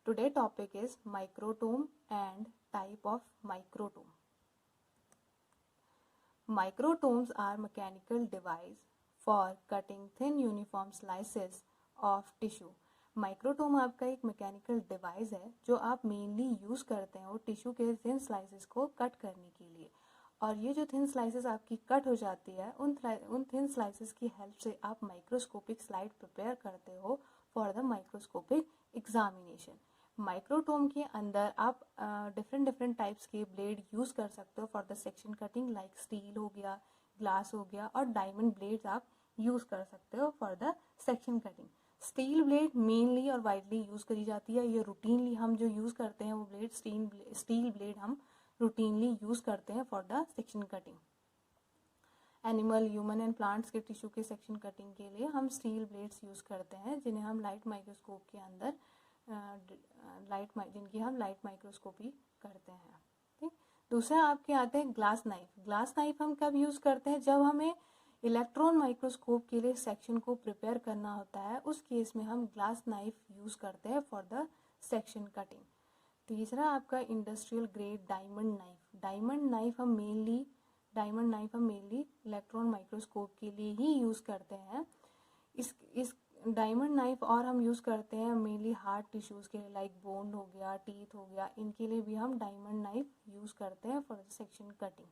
Today topic is microtome and type of microtome. Microtomes are mechanical device for cutting thin uniform slices of tissue. Microtome आपका एक mechanical device है जो आप mainly use करते हैं वो टिश्यू के थिन स्लाइसेस को कट करने के लिए। और ये जो थिन स्लाइसेस आपकी कट हो जाती है उन थिन स्लाइसेस की हेल्प से आप माइक्रोस्कोपिक स्लाइड प्रिपेयर करते हो for the microscopic examination. Microtome के अंदर आप डिफरेंट टाइप्स के ब्लेड यूज कर सकते हो for the section cutting, like steel हो गया, ग्लास हो गया, और डायमंड ब्लेड्स आप यूज कर सकते हो for the section cutting. Steel blade mainly और वाइडली यूज करी जाती है। ये रूटीनली हम जो यूज करते हैं वो ब्लेड स्टील ब्लेड हम रूटीनली यूज करते हैं for the section cutting. Animal, human and plants के टिश्यू के सेक्शन कटिंग के लिए हम स्टील ब्लेड्स यूज करते हैं जिन्हें हम लाइट माइक्रोस्कोप के अंदर जिनकी हम लाइट माइक्रोस्कोपी करते हैं। ठीक। दूसरा आपके आते हैं ग्लास नाइफ। ग्लास नाइफ हम कब यूज करते हैं? जब हमें इलेक्ट्रॉन माइक्रोस्कोप के लिए सेक्शन को प्रिपेयर करना होता है, उस केस में हम ग्लास नाइफ यूज करते हैं फॉर द सेक्शन कटिंग। तीसरा आपका industrial grade diamond knife. Diamond knife हम मेनली इलेक्ट्रॉन माइक्रोस्कोप के लिए ही यूज करते हैं। इस डायमंड नाइफ और हम यूज करते हैं मेनली हार्ड टिश्यूज के लिए, लाइक बोन हो गया, टीथ हो गया, इनके लिए भी हम डायमंड नाइफ यूज करते हैं फॉर द सेक्शन कटिंग।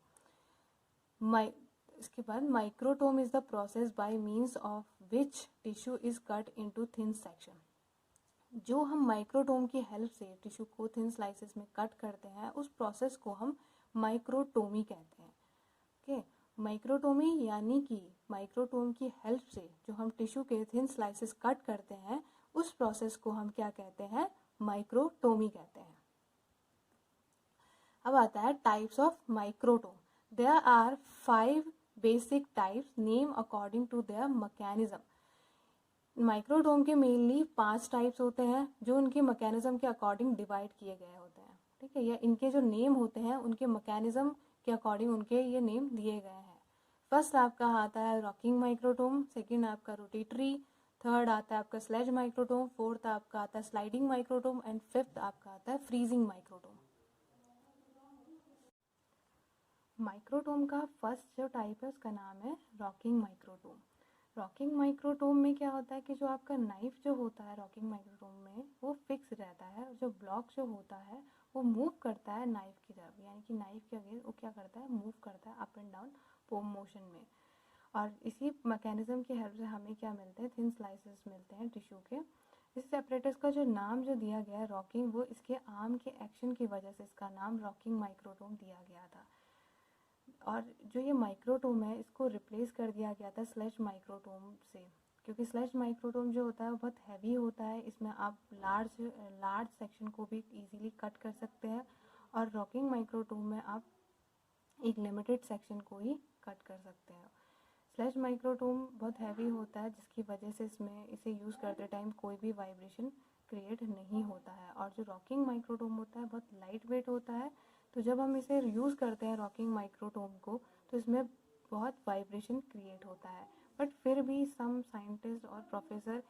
इसके बाद microtome is the process by means of which tissue is cut into thin section. जो हम माइक्रोटोम की हेल्प से टिश्यू को थिन स्लाइसेस में कट करते हैं उस प्रोसेस को हम माइक्रोटोमी कहते हैं। ओके, माइक्रोटोमी यानी कि माइक्रोटोम की हेल्प से जो हम टिश्यू के थिन स्लाइसेस कट करते हैं उस प्रोसेस को हम क्या कहते हैं? माइक्रोटोमी कहते हैं। अब आता है types of microtome. There are 5 basic types name according to their mechanism. Microtome के मेनली 5 टाइप्स होते हैं जो उनके मैकेनिज्म के अकॉर्डिंग डिवाइड किए गए होते हैं। ठीक है, या इनके जो नेम होते हैं उनके मैकेनिज्म के अकॉर्डिंग उनके ये नेम दिए गए हैं। फर्स्ट आपका आता है रॉकिंग माइक्रोटोम, सेकंड आपका रोटेटरी, थर्ड आता है आपका स्लेज माइक्रोटोम, फोर्थ आपका आता है स्लाइडिंग माइक्रोटोम एंड फिफ्थ आपका आता है फ्रीजिंग माइक्रोटोम। माइक्रोटोम का फर्स्ट जो टाइप है उसका नाम है रॉकिंग माइक्रोटोम। रॉकिंग माइक्रोटोम में क्या होता है कि जो आपका नाइफ जो होता है रॉकिंग माइक्रोटोम में वो फिक्स रहता है, जो ब्लॉक जो होता है वो मूव करता है नाइफ की तरफ, यानी कि नाइफ के अगेंस्ट वो क्या करता है? मूव करता है अप एंड डाउन मोशन में। और इसी मैकेनिज्म की हेल्प से हमें क्या मिलते हैं? थिन स्लाइसेस मिलते हैं टिश्यू के। इस सेपरेटस का जो नाम जो दिया गया है रॉकिंग, वो इसके आर्म के एक्शन की वजह से इसका नाम रॉकिंग माइक्रोटोम दिया गया था। और जो ये माइक्रोटोम है इसको रिप्लेस कर दिया गया था स्लेज माइक्रोटोम से, क्योंकि स्लेज माइक्रोटोम जो होता है वो बहुत हैवी होता है। इसमें आप लार्ज सेक्शन को भी इजीली कट कर सकते हैं, और रॉकिंग माइक्रोटोम में आप एक लिमिटेड सेक्शन को ही कट कर सकते हैं। स्लेज माइक्रोटोम बहुत हैवी होता है जिसकी वजह से इसे यूज़ करते टाइम कोई भी वाइब्रेशन क्रिएट नहीं होता है। और जो रॉकिंग माइक्रोटोम होता है बहुत लाइट वेट होता है, तो जब हम इसे यूज़ करते हैं रॉकिंग माइक्रोटोम को तो इसमें बहुत वाइब्रेशन क्रिएट होता है। बट फिर भी सम साइंटिस्ट और प्रोफेसर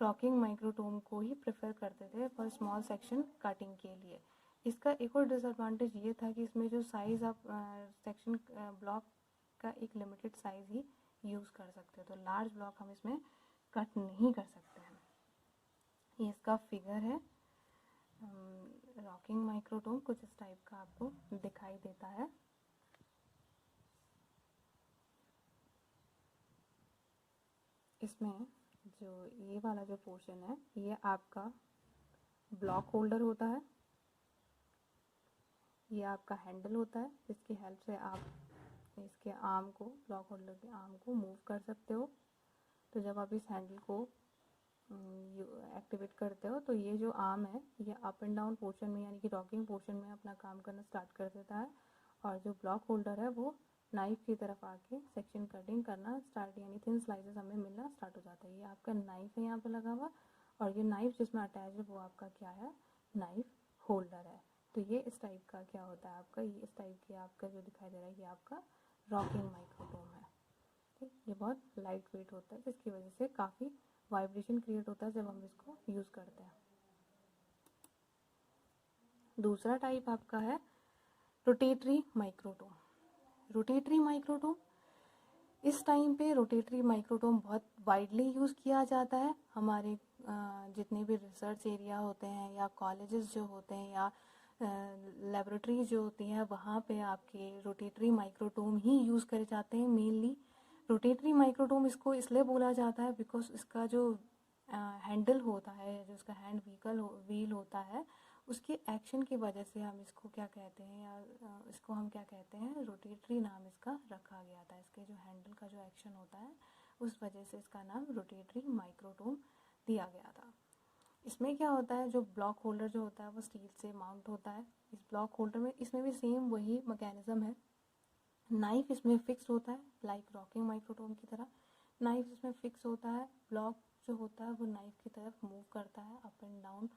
रॉकिंग माइक्रोटोम को ही प्रेफर करते थे फॉर स्मॉल सेक्शन कटिंग के लिए। इसका एक और डिसएडवांटेज ये था कि इसमें जो साइज़ आप सेक्शन ब्लॉक का एक लिमिटेड साइज़ ही यूज़ कर सकते हैं, तो लार्ज ब्लॉक हम इसमें कट नहीं कर सकते हैं। ये इसका फिगर है। रॉकिंग माइक्रोटोम कुछ इस टाइप का आपको दिखाई देता है। इसमें जो ये वाला जो पोर्शन है ये आपका ब्लॉक होल्डर होता है, ये आपका हैंडल होता है जिसकी हेल्प से आप इसके आर्म को, ब्लॉक होल्डर के आर्म को मूव कर सकते हो। तो जब आप इस हैंडल को एक्टिवेट करते हो तो ये जो आर्म है ये अप एंड डाउन पोर्शन में यानी कि रॉकिंग पोर्शन में अपना काम करना स्टार्ट कर देता है, और जो ब्लॉक होल्डर है वो नाइफ की तरफ आके सेक्शन कटिंग करना स्टार्ट, यानी थिन स्लाइसेस हमें मिलना स्टार्ट हो जाता है। ये आपका नाइफ है यहाँ पे लगा हुआ, और ये नाइफ जिसमें अटैच है वो आपका क्या है? नाइफ होल्डर है। तो ये इस टाइप का क्या होता है आपका, ये इस टाइप की आपका जो दिखाई दे रहा है ये आपका रॉकिंग माइक्रोटोम है। ठीक, ये बहुत लाइट वेट होता है जिसकी वजह से काफ़ी वाइब्रेशन क्रिएट होता है जब हम इसको यूज़ करते हैं। दूसरा टाइप आपका है रोटेटरी माइक्रोटोम। रोटेटरी माइक्रोटोम, इस टाइम पे रोटेटरी माइक्रोटोम बहुत वाइडली यूज़ किया जाता है। हमारे जितने भी रिसर्च एरिया होते हैं या कॉलेजेस जो होते हैं या लेबोरेटरीज जो होती हैं वहाँ पे आपके रोटेटरी माइक्रोटोम ही यूज़ करे जाते हैं मेनली। रोटेटरी माइक्रोटोम इसको इसलिए बोला जाता है बिकॉज इसका जो हैंडल होता है, जो इसका हैंड व्हील होता है, उसके एक्शन की वजह से हम इसको क्या कहते हैं या इसको हम क्या कहते हैं, रोटेटरी नाम इसका रखा गया था। इसके जो हैंडल का जो एक्शन होता है उस वजह से इसका नाम रोटेटरी माइक्रोटोम दिया गया था। इसमें क्या होता है, जो ब्लॉक होल्डर जो होता है वो स्टील से माउंट होता है। इस ब्लॉक होल्डर में इसमें भी सेम वही मैकेनिज्म है। नाइफ इसमें फिक्स होता है, लाइक रॉकिंग माइक्रोटोम की तरह नाइफ इसमें फिक्स होता है। ब्लॉक जो होता है वो नाइफ की तरफ मूव करता है, अप एंड डाउन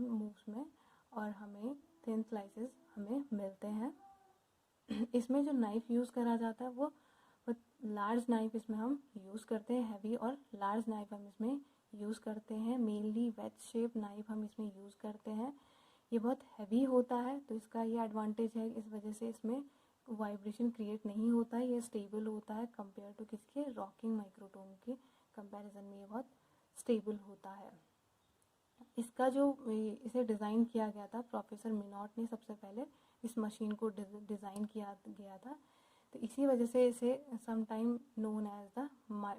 मूव्स में, और हमें थिन स्लाइसेस हमें मिलते हैं। इसमें जो नाइफ यूज़ करा जाता है वो लार्ज नाइफ इसमें हम यूज़ करते हैं, हैवी और लार्ज नाइफ हम इसमें यूज़ करते हैं। मेनली वेज शेप नाइफ हम इसमें यूज़ करते हैं। ये बहुत हैवी होता है तो इसका ये एडवांटेज है, इस वजह से इसमें वाइब्रेशन क्रिएट नहीं होता है, ये स्टेबल होता है कंपेयर टू किसके, रॉकिंग माइक्रोटोम के कंपैरिजन में ये बहुत स्टेबल होता है। इसका जो इसे डिज़ाइन किया गया था, प्रोफेसर मिनॉट ने सबसे पहले इस मशीन को डिज़ाइन किया गया था, तो इसी वजह से इसे some time known as the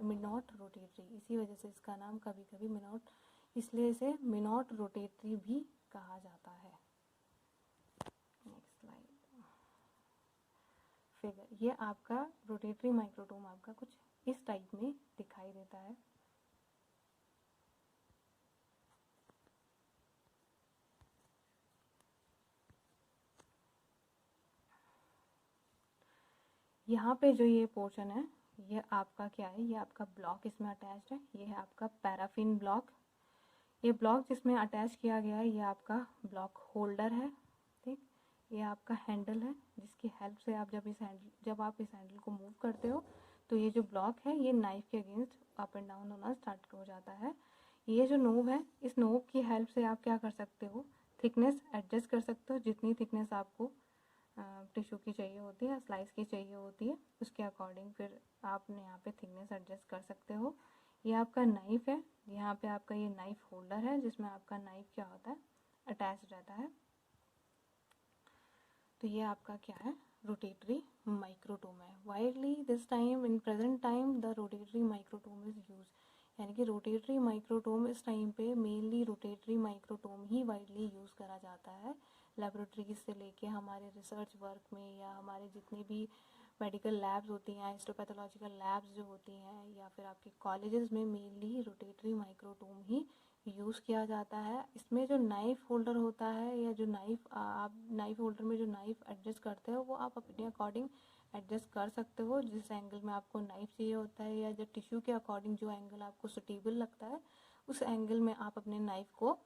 मिनॉट रोटेटरी, इसी वजह से इसका नाम कभी कभी मिनॉट, इसलिए इसे मिनॉट रोटेटरी भी कहा जाता है। Next slide. फिगर, ये आपका रोटेटरी माइक्रोटोम आपका कुछ इस टाइप में दिखाई देता है। यहाँ पे जो ये पोर्शन है ये आपका क्या है, ये आपका ब्लॉक इसमें अटैच्ड है। ये है आपका पैराफिन ब्लॉक। ये ब्लॉक जिसमें अटैच किया गया है ये आपका ब्लॉक होल्डर है, ठीक। ये आपका हैंडल है जिसकी हेल्प से आप जब आप इस हैंडल को मूव करते हो तो ये जो ब्लॉक है ये नाइफ के अगेंस्ट अप एंड डाउन होना स्टार्ट हो जाता है। ये जो नोब है, इस नोब की हेल्प से आप क्या कर सकते हो, थिकनेस एडजस्ट कर सकते हो। जितनी थिकनेस आपको टिश्यू की चाहिए होती है, स्लाइस की चाहिए होती है, उसके अकॉर्डिंग फिर आपने यहाँ पे थिकनेस एडजस्ट कर सकते हो। ये आपका नाइफ है, यहाँ पे आपका ये नाइफ होल्डर है जिसमें आपका नाइफ क्या होता है, अटैच रहता है। तो ये आपका क्या है, रोटेटरी माइक्रोटोम है। Widely this time in present time the rotatory microtome is use, यानी कि रोटेटरी माइक्रोटोम इस टाइम पे मेनली रोटेटरी माइक्रोटोम ही वाइडली यूज़ करा जाता है। लेबोरेटरीज से लेके हमारे रिसर्च वर्क में या हमारे जितने भी मेडिकल लैब्स होती हैं, हिस्टोपैथोलॉजिकल लैब्स जो होती हैं, या फिर आपके कॉलेजेस में मेनली रोटेटरी माइक्रोटोम ही यूज़ किया जाता है। इसमें जो नाइफ होल्डर होता है या जो आप नाइफ होल्डर में जो नाइफ एडजस्ट करते हो वो आप अपने अकॉर्डिंग एडजस्ट कर सकते हो, जिस एंगल में आपको नाइफ चाहिए होता है या जो टिश्यू के अकॉर्डिंग जो एंगल आपको सुटेबल लगता है उस एंगल में आप अपने नाइफ को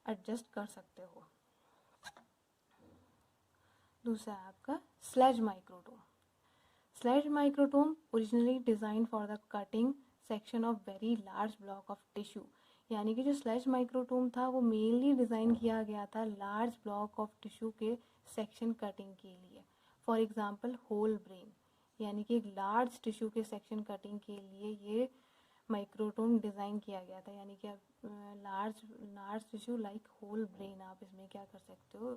एडजस्ट कर सकते हो। दूसरा है आपका sledge microtome. Sledge microtome originally design for the cutting section of very large block of tissue, यानी कि जो स्लेज माइक्रोटोम था वो मेनली डिज़ाइन किया गया था लार्ज ब्लॉक ऑफ टिश्यू के सेक्शन कटिंग के लिए। फॉर एग्जांपल होल ब्रेन, यानी कि एक लार्ज टिश्यू के सेक्शन कटिंग के लिए ये माइक्रोटोम डिज़ाइन किया गया था। यानी कि large tissue like whole brain आप इसमें क्या कर सकते हो,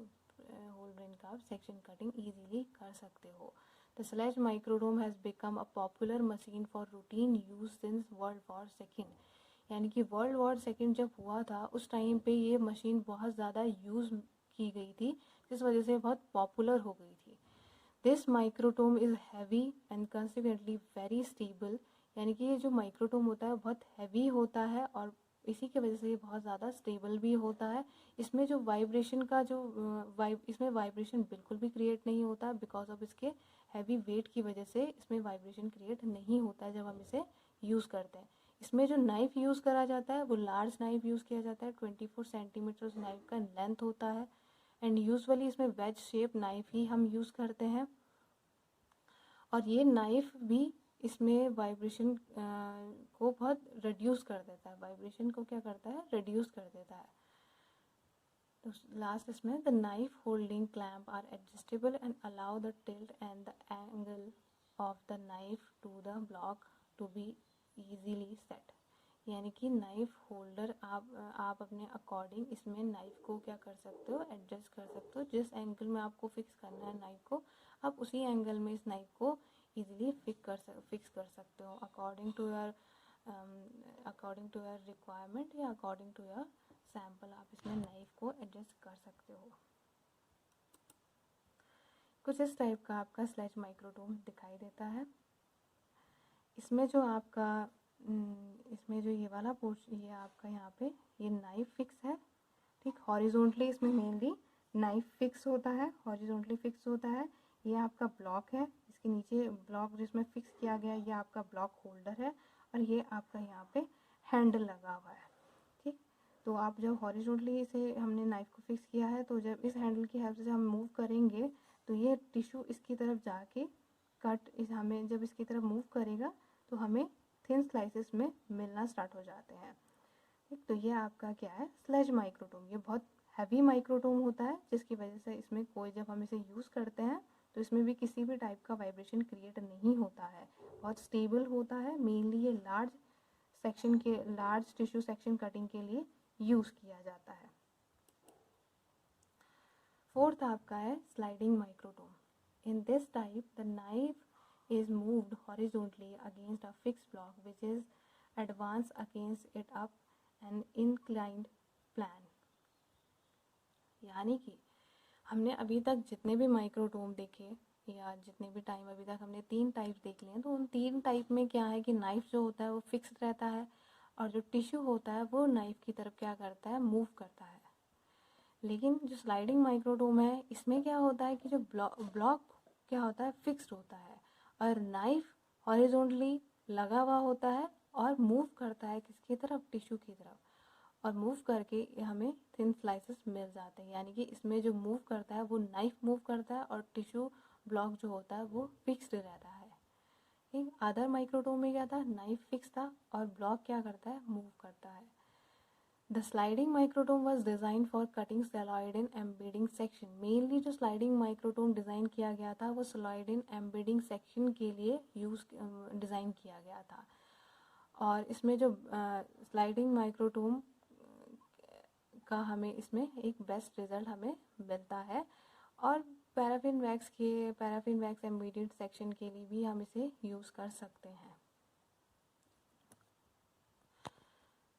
होल ब्रेन का आप सेक्शन कटिंग ईजीली कर सकते हो। The sledge microdome has become a popular machine for routine use since World War II, यानी कि वर्ल्ड वॉर सेकेंड जब हुआ था उस टाइम पे ये मशीन बहुत ज़्यादा यूज़ की गई थी, जिस वजह से बहुत पॉपुलर हो गई थी। This microtome is heavy and consequently very stable, यानी कि ये जो माइक्रोटोम होता है बहुत हैवी होता है और इसी की वजह से ये बहुत ज़्यादा स्टेबल भी होता है। इसमें जो वाइब्रेशन का जो इसमें वाइब्रेशन बिल्कुल भी क्रिएट नहीं होता बिकॉज ऑफ इसके हैवी वेट की वजह से इसमें वाइब्रेशन क्रिएट नहीं होता है जब हम इसे यूज़ करते हैं। इसमें जो नाइफ़ यूज़ करा जाता है वो लार्ज नाइफ़ यूज़ किया जाता है, 24 सेंटीमीटर नाइफ़ का लेंथ होता है एंड यूजुअली इसमें वेज शेप नाइफ़ ही हम यूज़ करते हैं। और ये नाइफ़ भी इसमें वाइब्रेशन को बहुत रिड्यूस कर देता है, वाइब्रेशन को क्या करता है, रिड्यूस कर देता है। तो लास्ट इसमें the knife holding clamp are adjustable and allow the tilt and the angle of the knife to the block to be easily set. यानी कि नाइफ होल्डर आप अपने अकॉर्डिंग इसमें नाइफ को क्या कर सकते हो, एडजस्ट कर सकते हो। जिस एंगल में आपको फिक्स करना है नाइफ को, आप उसी एंगल में इस नाइफ को ईजिली फिक्स कर सकते हो अकॉर्डिंग टू योर रिक्वायरमेंट या अकॉर्डिंग टू योर सैम्पल। आप इसमें नाइफ को एडजस्ट कर सकते हो। कुछ इस टाइप का आपका स्लेज माइक्रोटोम दिखाई देता है। इसमें जो आपका इसमें जो ये वाला पोर्शन, ये आपका यहाँ पे ये नाइफ फिक्स है, ठीक। हॉरिजॉन्टली इसमें मेनली नाइफ फिक्स होता है, हॉरिजॉन्टली फिक्स होता है। ये आपका ब्लॉक है, इसके नीचे ब्लॉक जिसमें फिक्स किया गया है, ये आपका ब्लॉक होल्डर है, और ये आपका यहाँ पे हैंडल लगा हुआ है, ठीक। तो आप जब हॉरिजॉन्टली इसे हमने नाइफ को फिक्स किया है, तो जब इस हैंडल की हेल्प से हम मूव करेंगे तो ये टिश्यू इसकी तरफ जाके हमें जब इसकी तरफ मूव करेगा तो हमें थिन स्लाइसेस में मिलना स्टार्ट हो जाते हैं, ठीक। तो ये आपका क्या है, स्लेज माइक्रोटोम। ये बहुत हैवी माइक्रोटोम होता है, जिसकी वजह से इसमें कोई, जब हम इसे यूज़ करते हैं तो इसमें भी किसी भी टाइप का वाइब्रेशन क्रिएट नहीं होता है, बहुत स्टेबल होता है। मेनली ये लार्ज टिश्यू सेक्शन कटिंग के लिए यूज़ किया जाता है। फोर्थ आपका है sliding microtome. In this type the knife is moved horizontally against a fix block which is advance against it up an inclined plan. यानी कि हमने अभी तक जितने भी माइक्रोटोम देखे, या जितने भी टाइम अभी तक हमने 3 टाइप देख लिए हैं, तो उन 3 टाइप में क्या है कि नाइफ जो होता है वो फिक्स रहता है, और जो टिश्यू होता है वो नाइफ की तरफ क्या करता है, मूव करता है। लेकिन जो स्लाइडिंग माइक्रोटोम है, इसमें क्या होता है कि जो ब्लॉक क्या होता है, फिक्स्ड होता है, और नाइफ हॉरिजॉन्टली लगा हुआ होता है और मूव करता है किसकी तरफ, टिश्यू की तरफ, और मूव करके हमें थिन स्लाइसेस मिल जाते हैं। यानी कि इसमें जो मूव करता है वो नाइफ मूव करता है, और टिश्यू ब्लॉक जो होता है वो फिक्स्ड रहता है, ठीक। अदर माइक्रोटोम में क्या था, नाइफ फिक्स था और ब्लॉक क्या करता है, मूव करता है। The sliding microtome was designed for cutting celluloid embedding section. Mainly जो sliding microtome डिज़ाइन किया गया था वो celluloid embedding section के लिए डिज़ाइन किया गया था। और इसमें जो sliding microtome का हमें इसमें एक बेस्ट रिजल्ट हमें मिलता है, और पैराफिन वैक्स एम्बेडेड सेक्शन के लिए भी हम इसे यूज़ कर सकते हैं।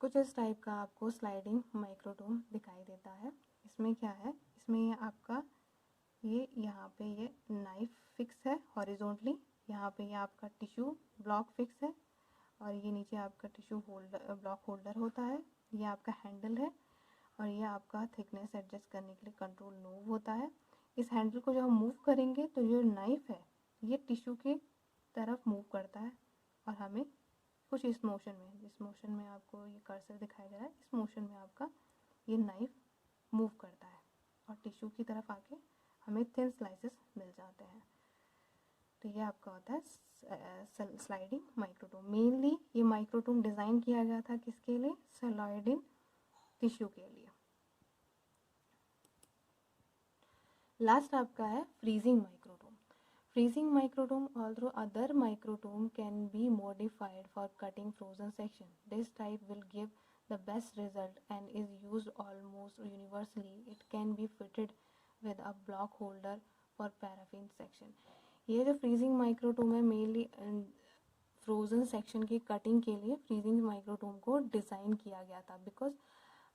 कुछ इस टाइप का आपको स्लाइडिंग माइक्रोटोम दिखाई देता है। इसमें क्या है, इसमें ये आपका ये यहाँ पे ये नाइफ फिक्स है हॉरिजॉन्टली, यहाँ पे ये आपका टिश्यू ब्लॉक फिक्स है, और ये नीचे आपका टिश्यू होल्डर ब्लॉक होल्डर होता है, ये आपका हैंडल है, और ये आपका थिकनेस एडजस्ट करने के लिए कंट्रोल नोब होता है। इस हैंडल को जब हम मूव करेंगे तो जो नाइफ है ये टिश्यू की तरफ मूव करता है, और हमें कुछ इस मोशन में, जिस मोशन में आपको ये कर्सर दिखाई दे रहा है, इस मोशन में आपका ये नाइफ मूव करता है और टिश्यू की तरफ आके हमें थिन स्लाइसेस मिल जाते हैं। तो ये आपका होता है स्लाइडिंग माइक्रोटोम। मेनली ये माइक्रोटोम डिज़ाइन किया गया था किसके लिए, सेलुलॉइड टिश्यू के लिए। लास्ट आपका है freezing microtome. Freezing microtome, although other microtome can be modified for cutting frozen section, this type will give the best result and is used almost universally. It can be fitted with a block holder for paraffin section. ये जो freezing microtome है mainly frozen section की cutting के लिए freezing microtome को design किया गया था, बिकॉज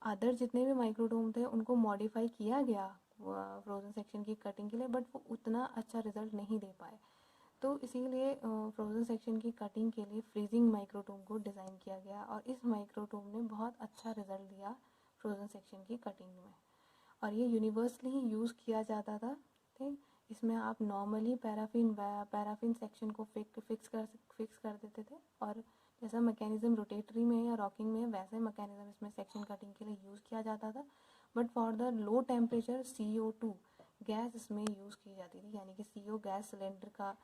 अदर जितने भी माइक्रोटोम थे उनको मॉडिफाई किया गया फ्रोज़न सेक्शन की कटिंग के लिए, बट वो उतना अच्छा रिज़ल्ट नहीं दे पाए। तो इसीलिए फ्रोज़न सेक्शन की कटिंग के लिए फ्रीजिंग माइक्रोटोम को डिज़ाइन किया गया, और इस माइक्रोटोम ने बहुत अच्छा रिज़ल्ट दिया फ्रोज़न सेक्शन की कटिंग में, और ये यूनिवर्सली यूज़ किया जाता था, ठीक। इसमें आप नॉर्मली पैराफिन सेक्शन को फिक्स कर देते थे, और जैसा मैकेनिज़्म रोटेटरी में या रॉकिंग में वैसे मैकेनिज़्म इसमें सेक्शन कटिंग के लिए यूज़ किया जाता था। But for the low temperature CO2 gas इसमें यूज़ की जाती थी, यानी कि CO गैस सिलेंडर का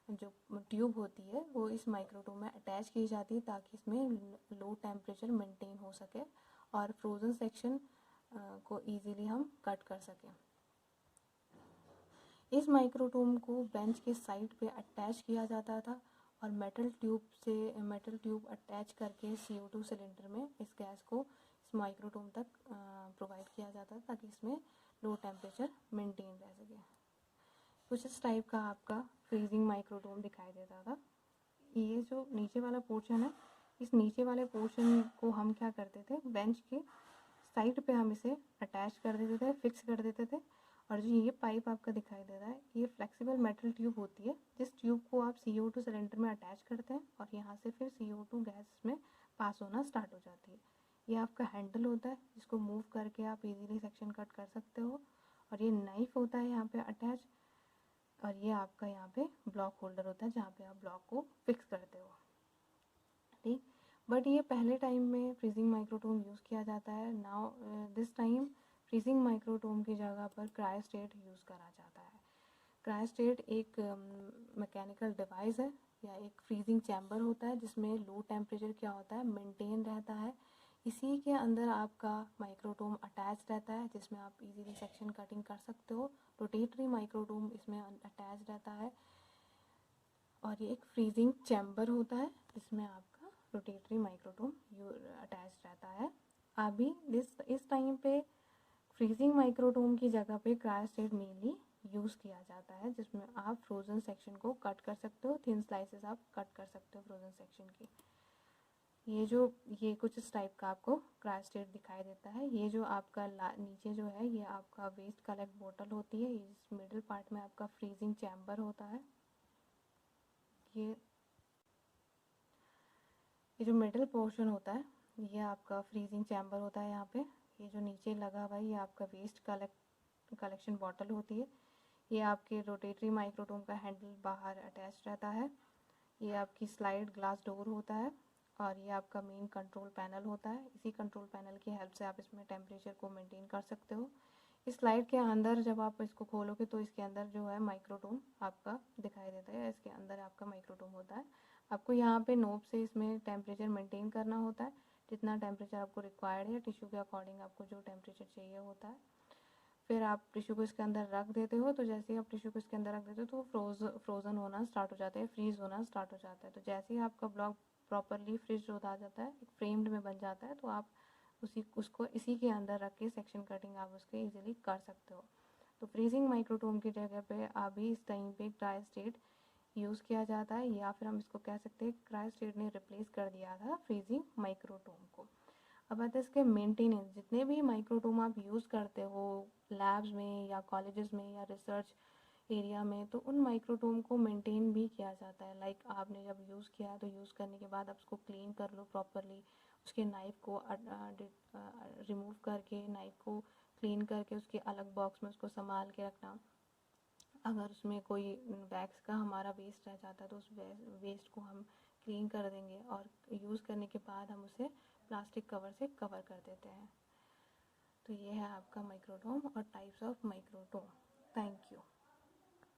जो ट्यूब होती है वो इस माइक्रोटोम में अटैच की जाती है, ताकि इसमें लो टेम्परेचर मेंटेन हो सके और फ्रोज़न सेक्शन को ईजीली हम कट कर सकें। इस माइक्रोटोम को बेंच के साइड पे अटैच किया जाता था और मेटल ट्यूब अटैच करके CO2 सिलेंडर में इस गैस को इस माइक्रोटोम तक प्रोवाइड किया जाता था ताकि इसमें लो टेम्परेचर मेंटेन रह सके। कुछ इस टाइप का आपका फ्रीजिंग माइक्रोटोम दिखाई देता था। ये जो नीचे वाला पोर्शन है, इस नीचे वाले पोर्शन को हम क्या करते थे, बेंच के साइड पे हम इसे अटैच कर देते थे, फिक्स कर देते थे। और जो ये पाइप आपका दिखाई दे रहा है, ये फ्लेक्सिबल मेटल ट्यूब होती है, जिस ट्यूब को आप CO2 सिलेंडर में अटैच करते हैं और यहाँ से फिर CO2 गैस में पास होना स्टार्ट हो जाती है। ये आपका हैंडल होता है जिसको मूव करके आप इजीली सेक्शन कट कर सकते हो। और ये नाइफ होता है यहाँ पे अटैच, और ये आपका यहाँ पे ब्लॉक होल्डर होता है जहाँ पे आप ब्लॉक को फिक्स करते हो। ठीक, बट ये पहले टाइम में फ्रीजिंग माइक्रोटोम यूज़ किया जाता है। Now this time freezing microtome की जगह पर क्रायोस्टेट यूज़ करा जाता है। क्रायोस्टेट एक मैकेनिकल डिवाइस है या एक फ्रीजिंग चैम्बर होता है जिसमें लो टेम्परेचर क्या होता है, मेंटेन रहता है। इसी के अंदर आपका माइक्रोटोम अटैच रहता है जिसमें आप इजीली सेक्शन कटिंग कर सकते हो। रोटेटरी माइक्रोटोम इसमें अटैच रहता है और ये एक फ्रीजिंग चैम्बर होता है जिसमें आपका रोटेटरी माइक्रोटोम अटैच रहता है। अभी इस टाइम पे फ्रीजिंग माइक्रोटोम की जगह पे क्रायोस्टेट मेनली यूज़ किया जाता है, जिसमें आप फ्रोज़न सेक्शन को कट कर सकते हो, थिन स्लाइसेस आप कट कर सकते हो फ्रोज़न सेक्शन की। ये कुछ इस टाइप का आपको क्रायोस्टेट दिखाई देता है। ये जो आपका नीचे जो है, ये आपका वेस्ट कलेक्ट बोतल होती है। इस मिडिल पार्ट में आपका फ्रीजिंग चैम्बर होता है। ये जो मिडिल पोर्शन होता है, ये आपका फ्रीजिंग चैम्बर होता है यहाँ पे। ये जो नीचे लगा हुआ है, ये आपका वेस्ट कलेक्शन बॉटल होती है। ये आपके रोटेटरी माइक्रोटोम का हैंडल बाहर अटैच रहता है। ये आपकी स्लाइड ग्लास डोर होता है और ये आपका मेन कंट्रोल पैनल होता है। इसी कंट्रोल पैनल की हेल्प से आप इसमें टेम्परेचर को मेंटेन कर सकते हो। इस स्लाइड के अंदर जब आप इसको खोलोगे तो इसके अंदर जो है माइक्रोटोम आपका दिखाई देता है। इसके अंदर आपका माइक्रोटोम होता है। आपको यहाँ पे नोब से इसमें टेम्परेचर मेंटेन करना होता है, जितना टेम्परेचर आपको रिक्वायर्ड है। टिश्यू के अकॉर्डिंग आपको जो टेम्परेचर चाहिए होता है, फिर आप टिश्यू को इसके अंदर रख देते हो। तो जैसे ही आप टिश्यू को इसके अंदर रख देते हो तो वो फ्रोज़न होना स्टार्ट हो जाता है, फ्रीज़ होना स्टार्ट हो जाता है। तो जैसे ही आपका ब्लॉक प्रॉपरली फ्रीज हो जाता है, एक फ्रेम्ड में बन जाता है, तो आप उसको इसी के अंदर रख के सेक्शन कटिंग आप उसके ईजिली कर सकते हो। तो फ्रीजिंग माइक्रोटोम की जगह पे अभी इस टाइम पे क्रायोस्टेट यूज़ किया जाता है, या फिर हम इसको कह सकते हैं क्रायोस्टेट ने रिप्लेस कर दिया था फ्रीजिंग माइक्रोटोम को। अब आता है इसके मेंटेनेंस। जितने भी माइक्रोटोम आप यूज़ करते हो लैब्स में या कॉलेजेस में या रिसर्च एरिया में, तो उन माइक्रोटोम को मेंटेन भी किया जाता है। लाइक आपने जब यूज़ किया तो यूज़ करने के बाद आप उसको क्लीन कर लो प्रॉपरली, उसके नाइफ को रिमूव करके, नाइफ को क्लीन करके उसके अलग बॉक्स में उसको संभाल के रखना। अगर उसमें कोई वैक्स का हमारा वेस्ट रह जाता है तो उस वेस्ट को हम क्लीन कर देंगे और यूज़ करने के बाद हम उसे प्लास्टिक कवर से कवर कर देते हैं। तो ये है आपका माइक्रोटोम और types of microtome. Thank you.